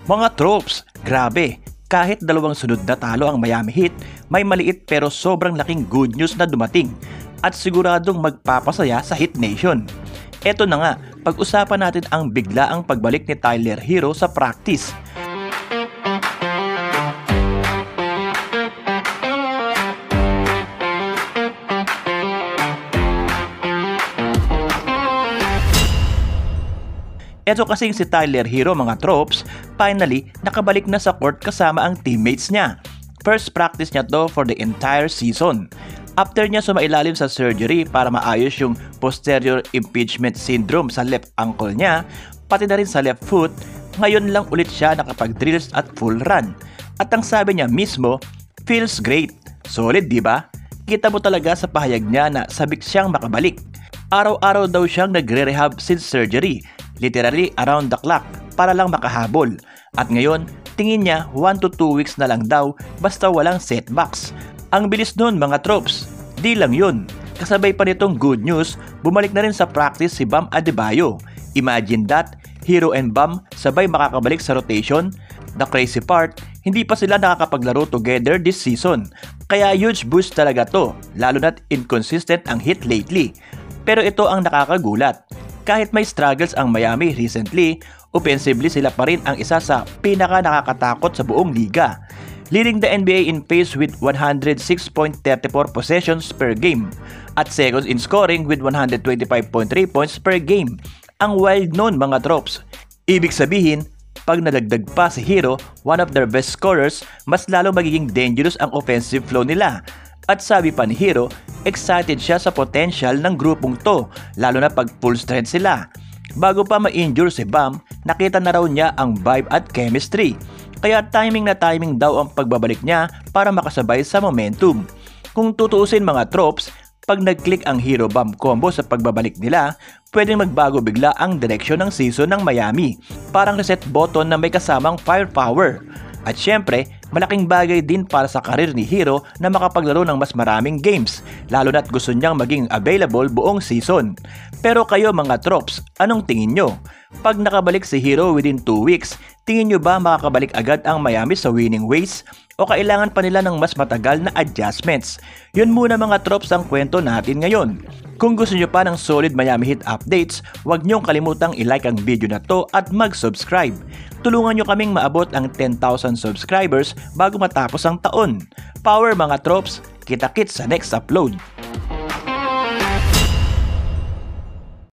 Mga tropes, grabe, kahit dalawang sunod na talo ang Miami Heat, may maliit pero sobrang laking good news na dumating at siguradong magpapasaya sa Heat Nation. Eto na nga, pag-usapan natin ang biglaang pagbalik ni Tyler Herro sa practice. Eto kasing si Tyler Herro mga tropes, finally nakabalik na sa court kasama ang teammates niya. First practice niya to for the entire season. After niya sumailalim sa surgery para maayos yung posterior impingement syndrome sa left ankle niya, pati na rin sa left foot, ngayon lang ulit siya nakapag-drills at full run. At ang sabi niya mismo, feels great. Solid, di ba? Kita mo talaga sa pahayag niya na sabik siyang makabalik. Araw-araw daw siyang nagre-rehab since surgery, literally around the clock, para lang makahabol. At ngayon, tingin niya 1 to 2 weeks na lang daw basta walang setbacks. Ang bilis nun mga tropes. Di lang yun. Kasabay pa nitong good news, bumalik na rin sa practice si Bam Adebayo. Imagine that, Herro and Bam sabay makakabalik sa rotation. The crazy part, hindi pa sila nakakapaglaro together this season. Kaya huge boost talaga to, lalo na't inconsistent ang Heat lately. Pero ito ang nakakagulat. Kahit may struggles ang Miami recently, offensively sila pa rin ang isa sa pinaka nakakatakot sa buong liga. Leading the NBA in pace with 106.34 possessions per game at seconds in scoring with 125.3 points per game. Ang wild nun mga tropes. Ibig sabihin, pag nadagdag pa si Herro, one of their best scorers, mas lalo magiging dangerous ang offensive flow nila. At sabi pa ni Herro, excited siya sa potential ng grupong to, lalo na pag full strength sila. Bago pa ma-injure si Bam, nakita na raw niya ang vibe at chemistry. Kaya timing na timing daw ang pagbabalik niya para makasabay sa momentum. Kung tutuusin mga tropes, pag nag-click ang Herro-Bam combo sa pagbabalik nila, pwedeng magbago bigla ang direksyon ng season ng Miami. Parang reset button na may kasamang firepower. At syempre, malaking bagay din para sa karir ni Herro na makapaglaro ng mas maraming games, lalo na't gusto niyang maging available buong season. Pero kayo mga tropes, anong tingin nyo? Pag nakabalik si Herro within 2 weeks, tingin nyo ba makakabalik agad ang Miami sa winning ways? O kailangan pa nila ng mas matagal na adjustments? Yun muna mga tropes ang kwento natin ngayon. Kung gusto nyo pa ng solid Miami Heat updates, huwag nyong kalimutang i-like ang video na to at mag-subscribe. Tulungan nyo kaming maabot ang 10,000 subscribers bago matapos ang taon. Power mga tropes, kita-kits sa next upload.